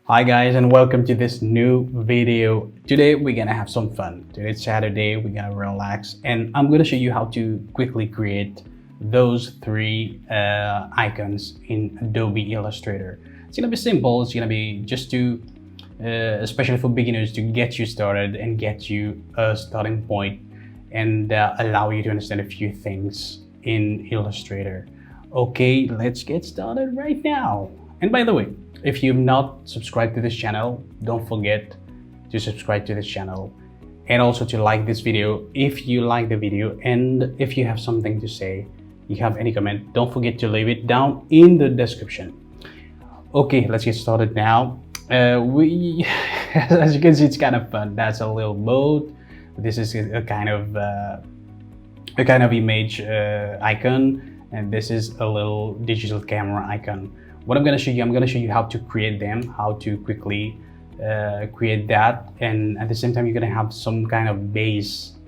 Hi guys, and welcome to this new video. Today we're gonna have some fun. Today's Saturday, we're gonna relax, and I'm gonna show you how to quickly create those three icons in Adobe Illustrator. It's gonna be simple. It's gonna be just to especially for beginners, to get you started and get you a starting point and allow you to understand a few things in Illustrator. Okay, let's get started right now. And by the way, if you've not subscribed to this channel, don't forget to subscribe to this channel and also to like this video if you like the video. And if you have something to say, you have any comment, don't forget to leave it down in the description. Okay, let's get started now. As you can see, it's kind of fun. That's a little boat. This is a kind of image icon, and this is a little digital camera icon. What I'm going to show you how to create them, how to quickly create that, and at the same time you're going to have some kind of basis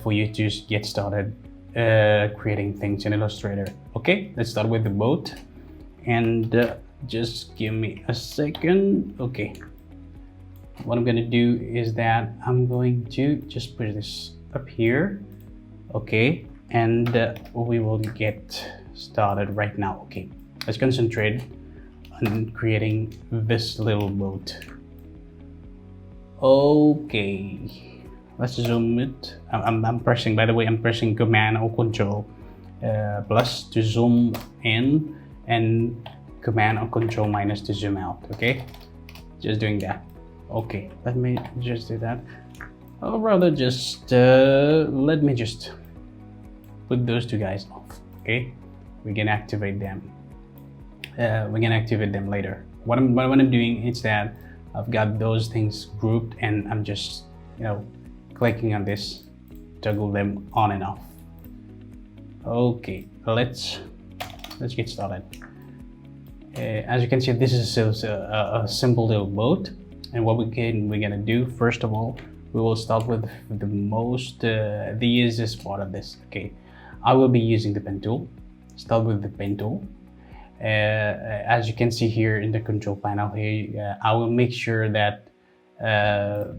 for you to get started creating things in Illustrator. Okay, let's start with the boat, and just give me a second. Okay, what I'm going to do is that I'm going to just push this up here. Okay, and we will get started right now. Okay, let's concentrate on creating this little boat. Okay, let's zoom it. I'm pressing, by the way, I'm pressing Command or Control plus to zoom in, and Command or Control minus to zoom out. Okay, just doing that. Okay, let me just do that, or rather just let me just put those two guys off. Okay, we can activate them. We can activate them later. What I'm doing is that I've got those things grouped, and I'm just clicking on this, toggle them on and off. Okay, let's get started. As you can see, this is a simple little boat, and what we're gonna do, first of all, we will start with the easiest part of this. Okay, I will be using the pen tool. Start with the pen tool. As you can see here in the control panel here, I will make sure that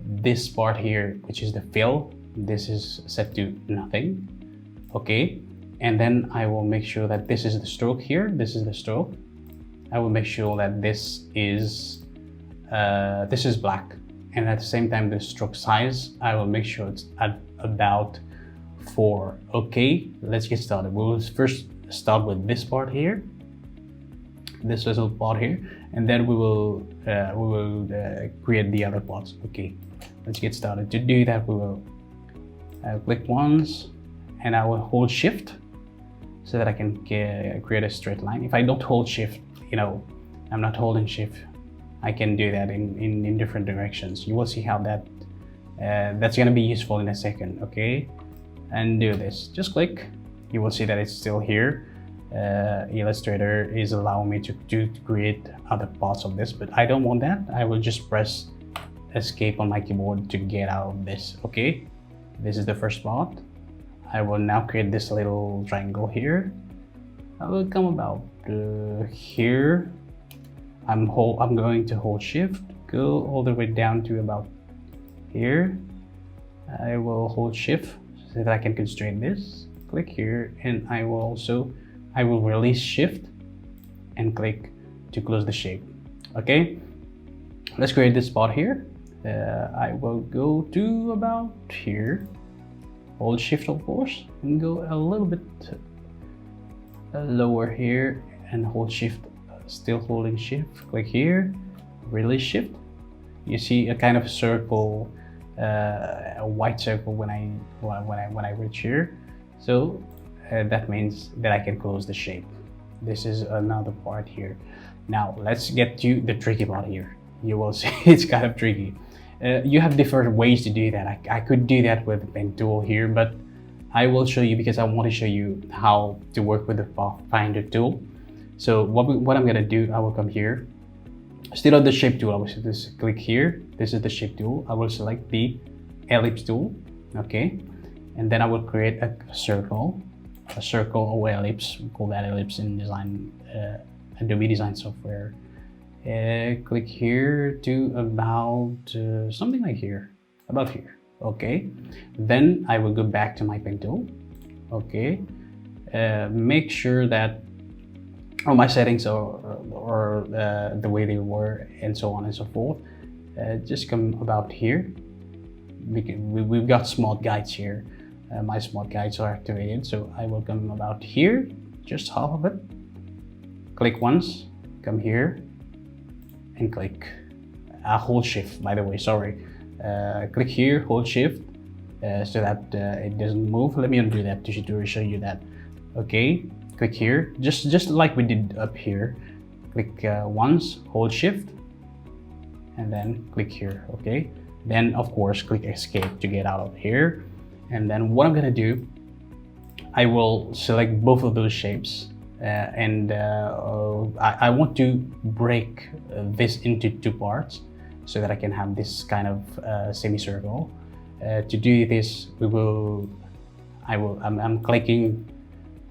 this part here, which is the fill, this is set to nothing. Okay, and then I will make sure that this is the stroke here. This is the stroke. I will make sure that this is black, and at the same time the stroke size, I will make sure it's at about 4. Okay, let's get started. We will first start with this part here, this little part here, and then we will create the other parts. Okay, let's get started. To do that, we will click once, and I will hold Shift so that I can create a straight line. If I don't hold Shift, I'm not holding Shift, I can do that in different directions. You will see how that's going to be useful in a second. Okay, and do this, just click. You will see that it's still here. Illustrator is allowing me to create other parts of this, but I don't want that. I will just press Escape on my keyboard to get out of this. Okay, this is the first part. I will now create this little triangle here. I will come about here. I'm going to hold Shift, go all the way down to about here. I will hold Shift so that I can constrain this. Click here, and I will release Shift and click to close the shape. Okay, let's create this spot here. I will go to about here, hold Shift of course, and go a little bit lower here and hold Shift, still holding Shift. Click here, release Shift. You see a kind of circle, a white circle when I reach here. So that means that I can close the shape. This is another part here. Now let's get to the tricky part here. You will see it's kind of tricky. You have different ways to do that. I could do that with the pen tool here, but I will show you because I want to show you how to work with the Pathfinder tool. So what I'm gonna do, I will come here. Still on the shape tool, I will just click here. This is the shape tool. I will select the ellipse tool. Okay, and then I will create a circle or ellipse. We call that ellipse in design, Adobe design software. click here to about something like here, about here. Okay, then I will go back to my pen tool. Okay, make sure that all my settings are the way they were, and so on and so forth. Just come about here. We've got smart guides here. My smart guides are activated, so I will come about here, just half of it. Click once, come here, and click. Hold shift, by the way, sorry. Click here, hold shift, so that it doesn't move. Let me undo that to show you that. Okay, click here, just like we did up here. Click once, hold shift, and then click here. Okay, then of course click escape to get out of here. And then what I'm gonna do, I will select both of those shapes, and I want to break this into two parts so that I can have this kind of semicircle. To do this, I'm clicking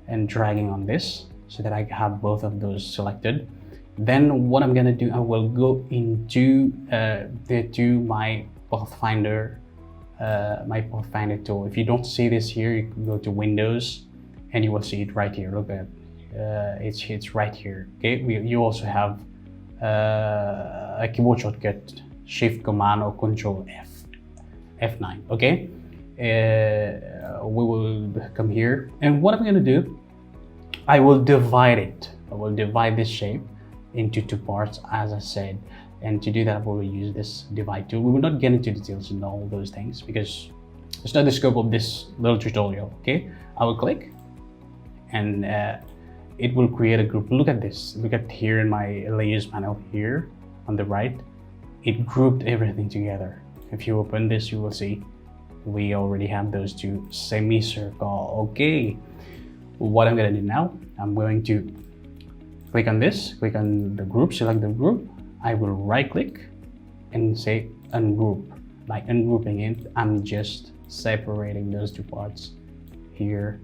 and dragging on this so that I have both of those selected. Then what I'm gonna do, I will go into my pathfinder tool. If you don't see this here, you can go to Windows and you will see it right here. Look at it's right here. Okay, you also have a keyboard shortcut, Shift Command or Control F9. Okay, we will come here, and what I'm gonna do, I will divide it. I will divide this shape into two parts, as I said. And to do that, I will use this divide tool. We will not get into details in all those things because it's not the scope of this little tutorial. Okay, I will click, and it will create a group. Look at this. Look at here in my layers panel here on the right. It grouped everything together. If you open this, you will see we already have those two semicircle. Okay, what I'm gonna do now, I'm going to click on this, click on the group, select the group. I will right click and say ungroup. By ungrouping it, I'm just separating those two parts here,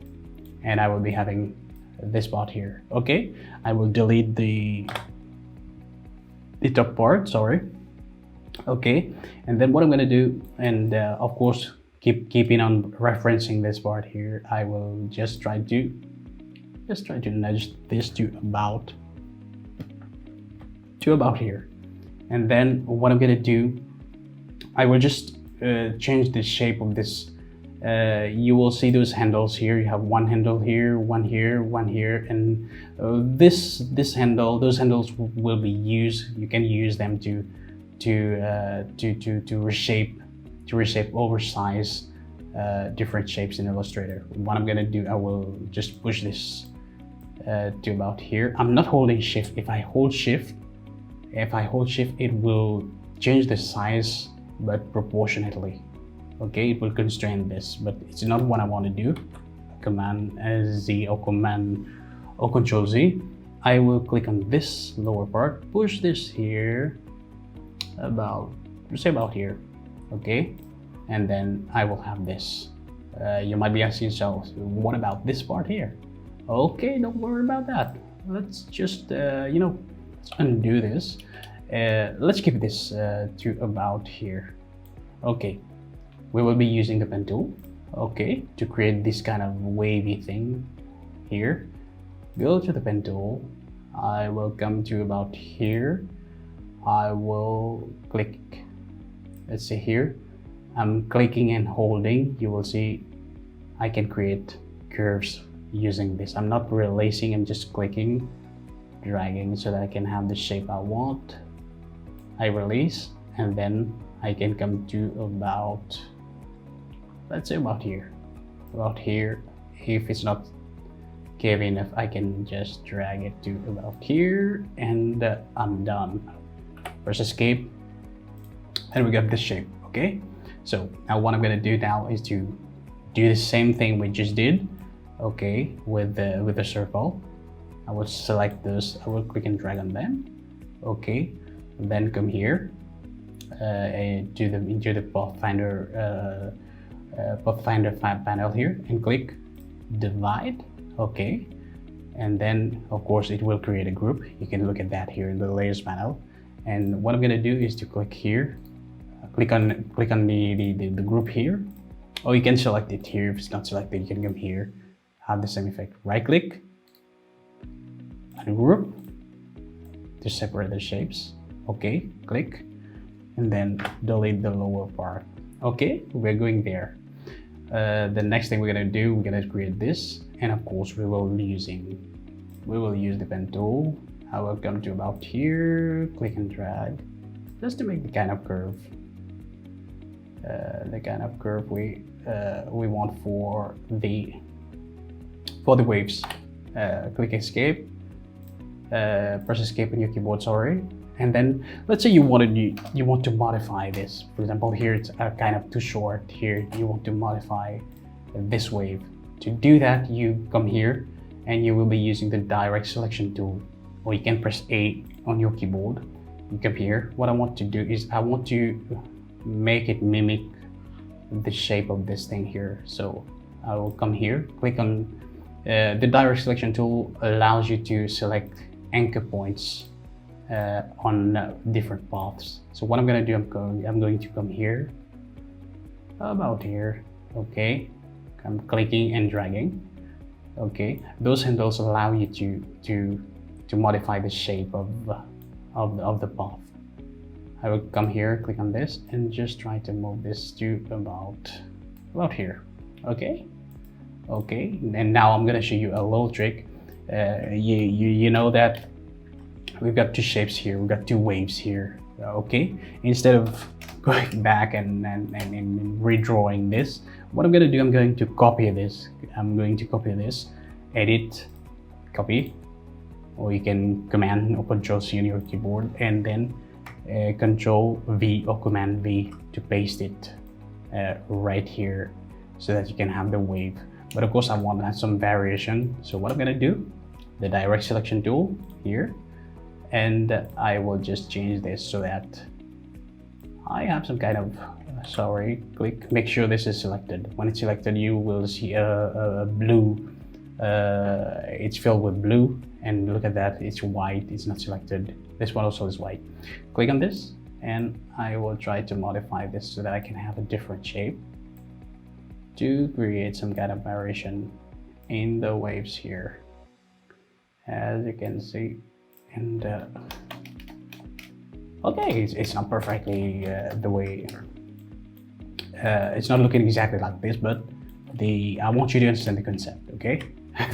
and I will be having this part here. Okay, I will delete the top part, sorry. Okay, and then what I'm gonna do, and of course keeping on referencing this part here, I will just try to nudge this to about here. And then what I'm gonna do, I will just change the shape of this. You will see those handles here. You have one handle here, one here, one here, and this handle, those handles will be used. You can use them to reshape oversize different shapes in Illustrator. What I'm gonna do, I will just push this to about here. I'm not holding shift. If I hold shift, it will change the size, but proportionately. Okay, it will constrain this, but it's not what I want to do. Command Z or Command or Control Z. I will click on this lower part, push this here about here. Okay, and then I will have this. You might be asking yourself, what about this part here? Okay, don't worry about that. Let's just let's undo this. Let's keep this to about here. Okay, we will be using the pen tool, okay, to create this kind of wavy thing here. Go to the pen tool. I will come to about here. I will click, let's see here. I'm clicking and holding. You will see I can create curves using this. I'm not releasing, I'm just clicking, dragging so that I can have the shape I want. I release, and then I can come to about, let's say about here. If it's not cavy enough, I can just drag it to about here, and I'm done. Press escape, and we got this shape. Okay, so now what I'm gonna do now is to do the same thing we just did, okay, with the circle. I will select those, I will click and drag on them. Okay, then come here into the pathfinder panel here and click divide. Okay, and then of course it will create a group. You can look at that here in the layers panel. And what I'm gonna do is to click here, click on the group here, or you can select it here. If it's not selected, you can come here, have the same effect. Right click, ungroup to separate the shapes. Okay, click, and then delete the lower part. Okay, we're going there. The next thing we're gonna do, we're gonna create this, and of course we will use the pen tool. I will come to about here, click and drag, just to make the kind of curve, we want for the waves. Click escape, press escape on your keyboard, sorry. And then let's say you want to modify this. For example, here it's kind of too short. Here you want to modify this wave. To do that, you come here and you will be using the direct selection tool, or you can press A on your keyboard. You come here. What I want to do is I want to make it mimic the shape of this thing here. So I will come here, click on the direct selection tool. Allows you to select anchor points on different paths. So what I'm gonna do, I'm going to come here, about here. Okay, I'm clicking and dragging. Okay, those handles allow you to modify the shape of the path. I will come here, click on this, and just try to move this to about here. Okay, and now I'm gonna show you a little trick. You know that we've got two shapes here, we've got two waves here. Okay, instead of going back and redrawing this, what I'm gonna do, I'm going to copy this. Edit, copy, or you can Command or Control C on your keyboard, and then Control V or Command V to paste it right here, so that you can have the wave. But of course I want to have some variation, so what I'm gonna do, the direct selection tool here, and I will just change this so that I have some kind of click, make sure this is selected. When it's selected, you will see a blue, it's filled with blue, and look at that, it's white, it's not selected. This one also is white. Click on this, and I will try to modify this so that I can have a different shape to create some kind of variation in the waves here, as you can see. And okay, it's not perfectly the way, it's not looking exactly like this, but I want you to understand the concept. Okay,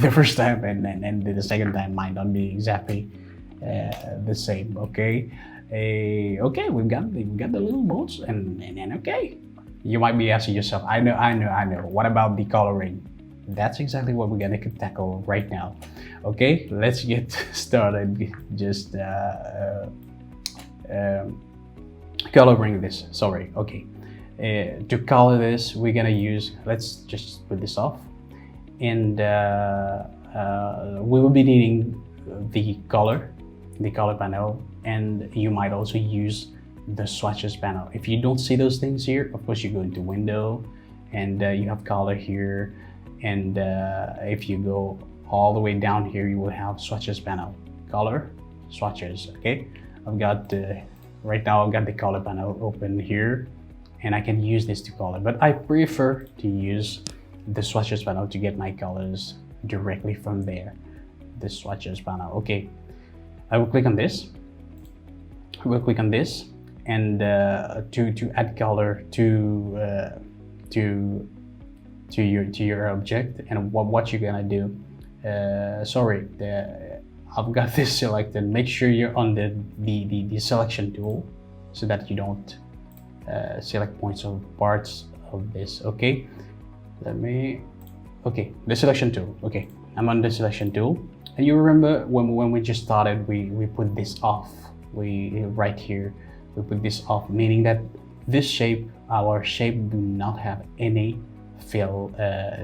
the first time and the second time might not be exactly the same. Okay, okay, we've got the little boats, and okay, you might be asking yourself, I know, what about the coloring? That's exactly what we're gonna tackle right now. Okay, let's get started. Just coloring this, sorry. Okay, to color this, we're gonna use, let's just put this off, and we will be needing the color panel, and you might also use the swatches panel. If you don't see those things here, of course you go into window, and you have color here, and if you go all the way down here, you will have swatches panel, color, swatches. Okay, I've got right now I've got the color panel open here, and I can use this to color, but I prefer to use the swatches panel to get my colors directly from there. The swatches panel. Okay, I will click on this. And to add color to your object, and what you're gonna do. I've got this selected. Make sure you're on the selection tool, so that you don't select points of parts of this. Okay, okay, the selection tool. Okay, I'm on the selection tool, and you remember when we just started, we put this off. Right here, we put this off, meaning that this shape, our shape, do not have any fill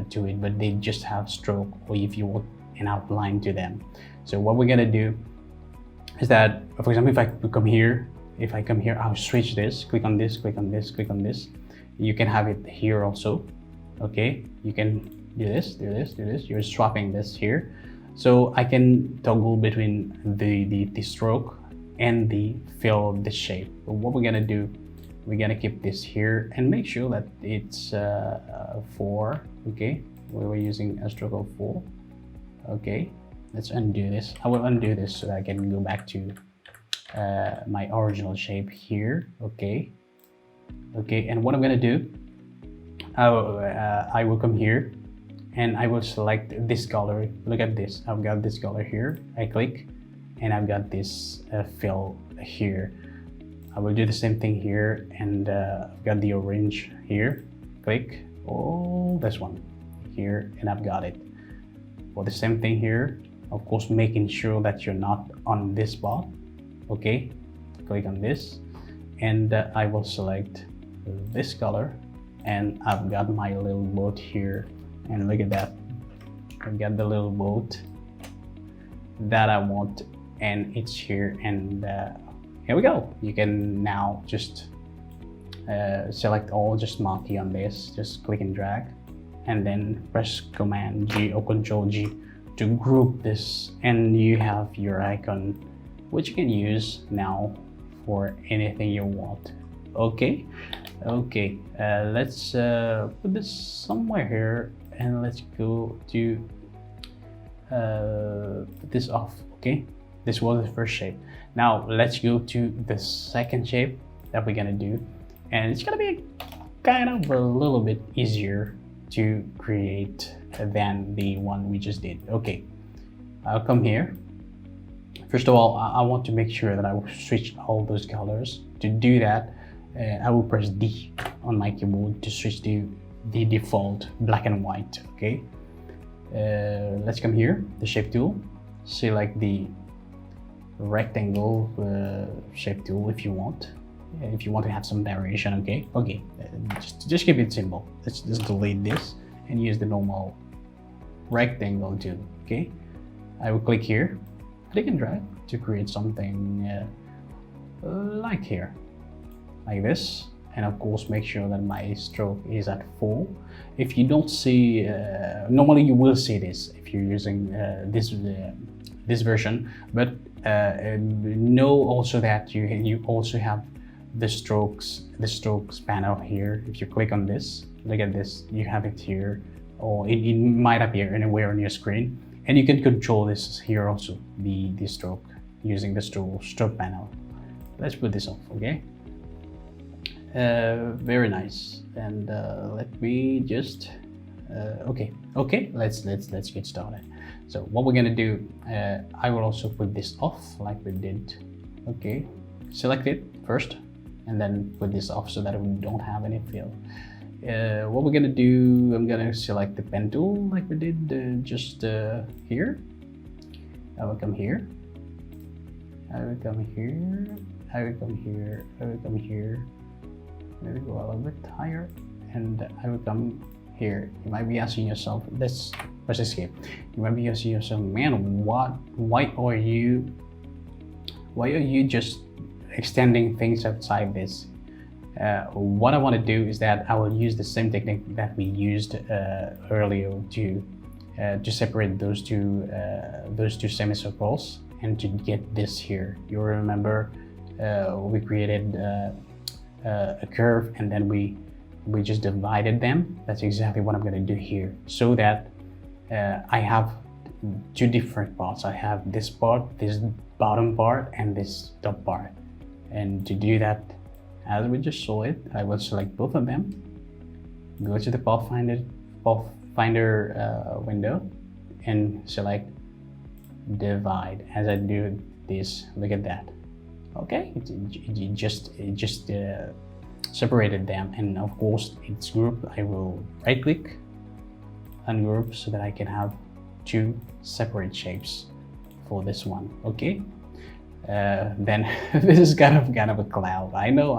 to it, but they just have stroke, or if you want, an outline to them. So what we're gonna do is that, for example, if I come here, I'll switch this, click on this, click on this, click on this. You can have it here also. Okay, you can do this. You're swapping this here, so I can toggle between the stroke and the fill of the shape. But what we're gonna do, we're gonna keep this here and make sure that it's 4. Okay, we were using a stroke of 4. Okay, let's undo this. I will undo this so that I can go back to my original shape here. Okay, and what I'm gonna do, I will come here and I will select this color. Look at this, I've got this color here. I click and I've got this fill here. I will do the same thing here, and I've got the orange here. Click, oh, this one here, and I've got it. For the same thing here, of course, making sure that you're not on this spot. Okay, click on this, and I will select this color, and I've got my little boat here, and look at that. I've got the little boat that I want, and it's here, and here we go. You can now just select all, just marquee on this, just click and drag, and then press Command G or Control G to group this, and you have your icon, which you can use now for anything you want. Okay, let's put this somewhere here, and let's go to put this off. Okay, this was the first shape. Now let's go to the second shape that we're gonna do, and it's gonna be kind of a little bit easier to create than the one we just did. Okay, I'll come here. First of all, I want to make sure that I will switch all those colors. To do that, I will press D on my keyboard to switch to the default black and white. Okay, let's come here, the shape tool, select the rectangle shape tool if you want to have some variation. Okay, just keep it simple. Let's just delete this and use the normal rectangle tool. Okay, I will click here, click and drag to create something like here, like this, and of course make sure that my stroke is at 4. If you don't see, normally you will see this if you're using this version, but know also that you also have the strokes panel here. If you click on this, look at this, you have it here, or it might appear anywhere on your screen, and you can control this here also, the stroke, using the stroke panel. Let's put this off. Okay, very nice. And let me just okay, let's get started. So what we're gonna do, I will also put this off like we did. Okay, select it first and then put this off so that we don't have any fill. What we're gonna do, I'm gonna select the pen tool like we did just here. I will come here, I will come here, I will come here, I will come here, maybe go a little bit higher, and I will come here. You might be asking yourself, let's press escape. You might be asking yourself, man, why are you just extending things outside this? What I want to do is that I will use the same technique that we used earlier to separate those two semicircles and to get this here. You remember we created a curve and then we just divided them. That's exactly what I'm going to do here, so that I have two different parts. I have this part, this bottom part, and this top part. And to do that, as we just saw it, I will select both of them, go to the Pathfinder window, and select divide. As I do this, look at that. Okay, it just separated them, and of course it's grouped. I will right click, ungroup, so that I can have two separate shapes for this one. Okay, then this is kind of a cloud. I know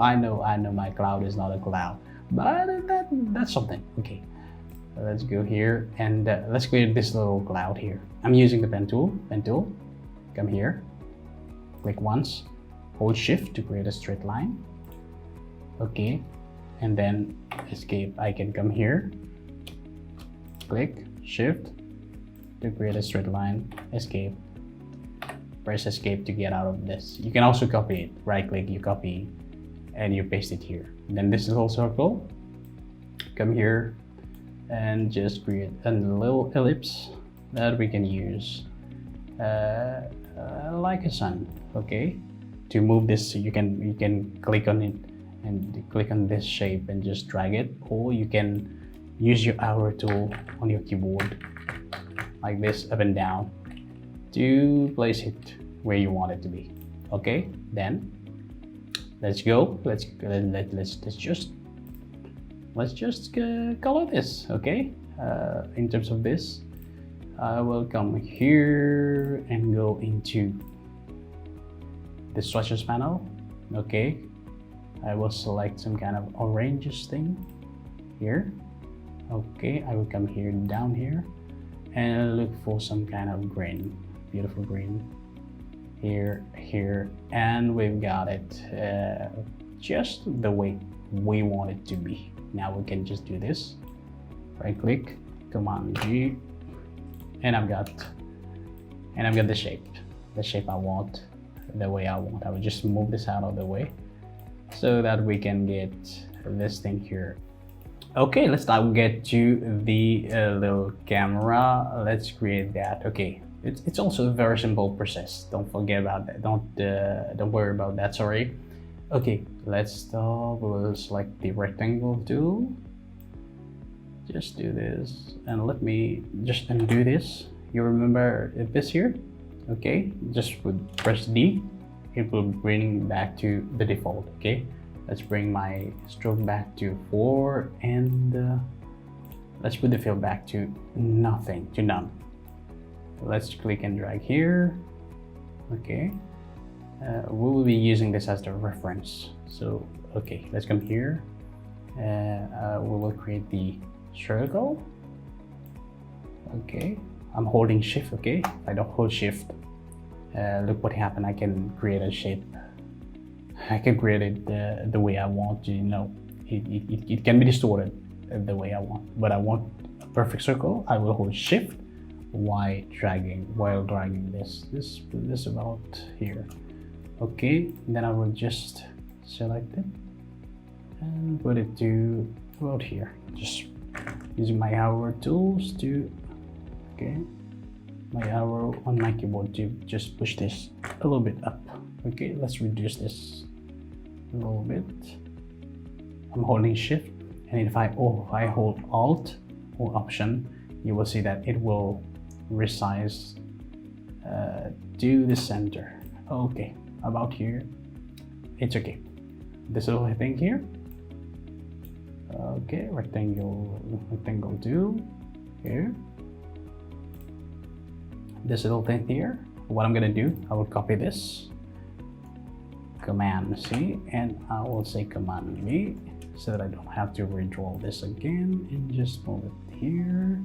my cloud is not a cloud, but that's something. Okay, let's go here and let's create this little cloud here. I'm using the pen tool. Come here, click once, hold shift to create a straight line. Okay, and then escape. I can come here, click shift to create a straight line, escape. press escape to get out of this. You can also copy it. Right click, you copy, and you paste it here. Then this little circle, come here and just create a little ellipse that we can use like a sun. Okay, to move this, you can click on it and click on this shape and just drag it, or you can use your arrow tool on your keyboard like this, up and down, to place it where you want it to be. Okay, then let's go. Let's just color this. Okay, in terms of this, I will come here and go into the Swatches panel. Okay, I will select some kind of orangish thing here. Okay, I will come here, down here, and look for some kind of green, beautiful green here, and we've got it just the way we want it to be. Now we can just do this, right click, Command G, and I've got the shape I want, the way I want. I will just move this out of the way so that we can get this thing here. Okay, let's now get to the little camera. Let's create that. Okay, it's also a very simple process. Don't forget about that. Don't worry about that. Sorry. Okay, let's start. We'll select the rectangle tool. Just do this, and let me just undo this. You remember this here? Okay, just press D. It will bring back to the default. Okay. Let's bring my stroke back to 4, and let's put the fill back to nothing, to none. Let's click and drag here. Okay, we will be using this as the reference. So okay, let's come here. We will create the circle. Okay, I'm holding shift. Okay, if I don't hold shift, look what happened. I can create a shape. I can create it the way I want. You know, it can be distorted the way I want, but I want a perfect circle. I will hold shift while dragging this about here. Okay, then I will just select it and put it to about here, just using my arrow tools to, okay, my arrow on my keyboard to just push this a little bit up. Okay, let's reduce this a little bit. I'm holding shift, and if I hold alt or option, you will see that it will resize to the center. Okay, about here, it's okay. This little thing here. Okay, rectangle tool here. This little thing here. What I'm gonna do, I will copy this, Command C, and I will say Command V, so that I don't have to redraw this again, and just move it here.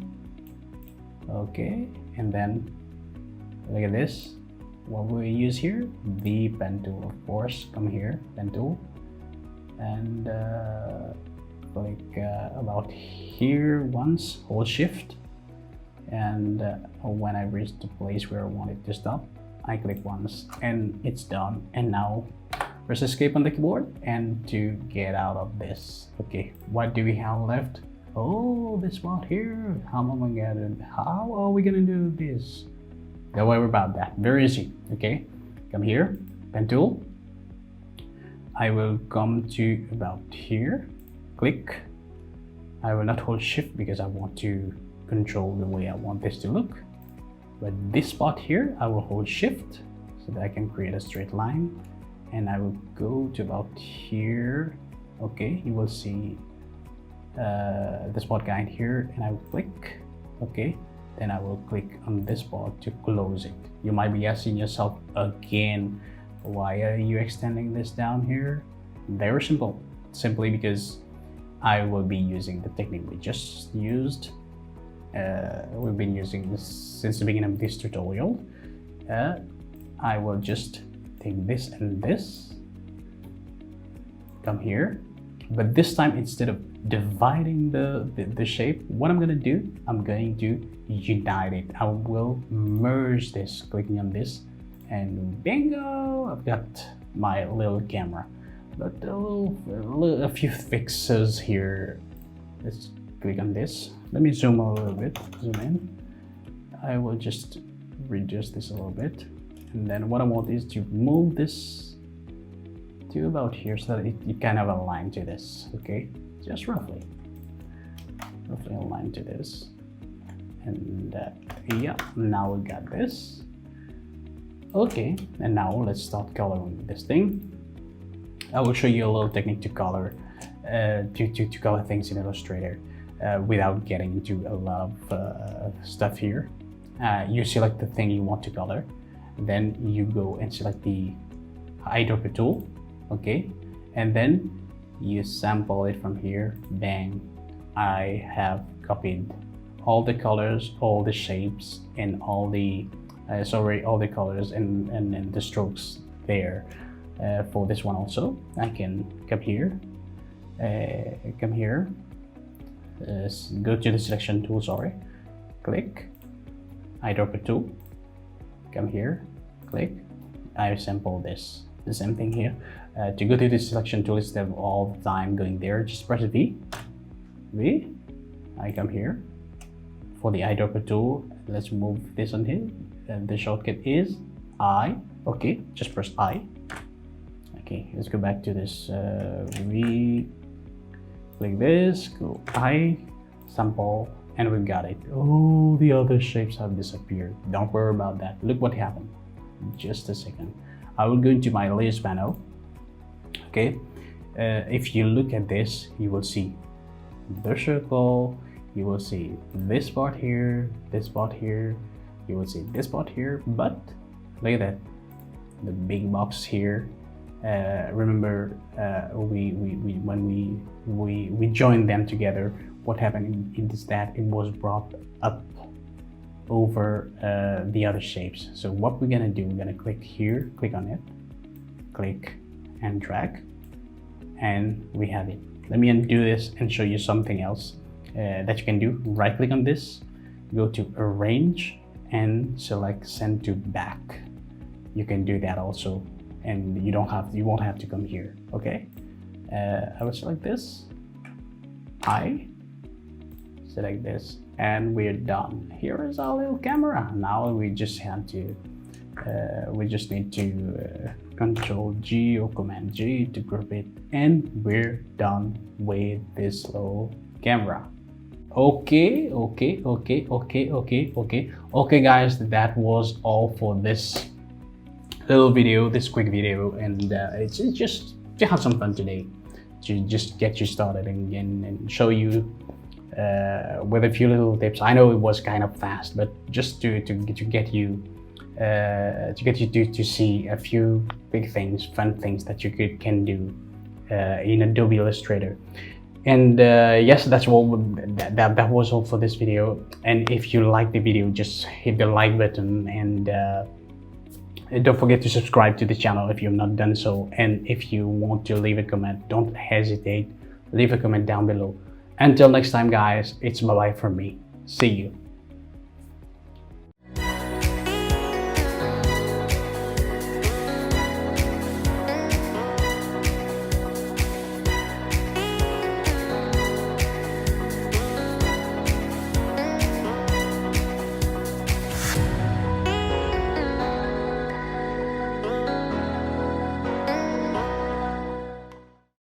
Okay, and then look at this. What will we use here? The pen tool, of course. Come here, pen tool, and click about here once, hold shift, and when I reach the place where I want it to stop, I click once and it's done. And now press escape on the keyboard and to get out of this. Okay, what do we have left? Oh, this spot here. How are we gonna do this? Don't worry about that, very easy. Okay, come here, pen tool. I will come to about here, click. I will not hold shift because I want to control the way I want this to look. But this spot here, I will hold shift so that I can create a straight line, and I will go to about here. Okay, you will see the spot guide here, and I will click. Okay, then I will click on this spot to close it. You might be asking yourself again, why are you extending this down here? Very simple, simply because I will be using the technique we just used. We've been using this since the beginning of this tutorial. I will just take this and this, come here, but this time instead of dividing the shape, what I'm gonna do, I'm going to unite it. I will merge this, clicking on this and bingo, I've got my little camera. But a few fixes here. Let's click on this. Let me zoom a little bit, zoom in. I will just reduce this a little bit. And then what I want is to move this to about here so that it kind of aligns to this, okay? Just roughly aligned to this. And yeah, now we got this. Okay, and now let's start coloring this thing. I will show you a little technique to color, to color things in Illustrator without getting into a lot of stuff here. You select the thing you want to color, then you go and select the Eyedropper Tool, okay? And then you sample it from here, bang. I have copied all the colors, all the shapes, and all the all the colors and the strokes there. For this one also, I can come here, go to the selection tool, sorry, click, Eyedropper Tool, come here, click, I sample this. The same thing here. To go to the selection tool instead of all the time going there, just press V, I come here. For the Eyedropper Tool, let's move this on here. The shortcut is I, okay, just press I. Okay, let's go back to this, we click this, go I, sample, and we got it. Oh, the other shapes have disappeared. Don't worry about that. Look what happened. Just a second. I will go into my Ellipse Panel. Okay, if you look at this, you will see the circle, you will see this part here, you will see this part here, but look at that, the big box here. Remember, when we joined them together, what happened is that it was brought up over the other shapes. So what we're gonna do, we're gonna click here, click on it, click and drag, and we have it. Let me undo this and show you something else that you can do. Right click on this, go to arrange and select send to back. You can do that also, and you won't have to come here. Okay, I will select this, I select this, and we're done. Here is our little camera. Now we just have to we just need to Control G or Command G to group it, and we're done with this little camera. Okay guys, that was all for this little video, this quick video, and it's just to have some fun today, to just get you started and show you with a few little tips. I know it was kind of fast, but just to get you to see a few big things, fun things that you can do in Adobe Illustrator. And yes, that was all for this video. And if you like the video, just hit the like button, and don't forget to subscribe to the channel if you've not done so. And if you want to leave a comment, don't hesitate, leave a comment down below. Until next time guys, it's bye bye from me. See you.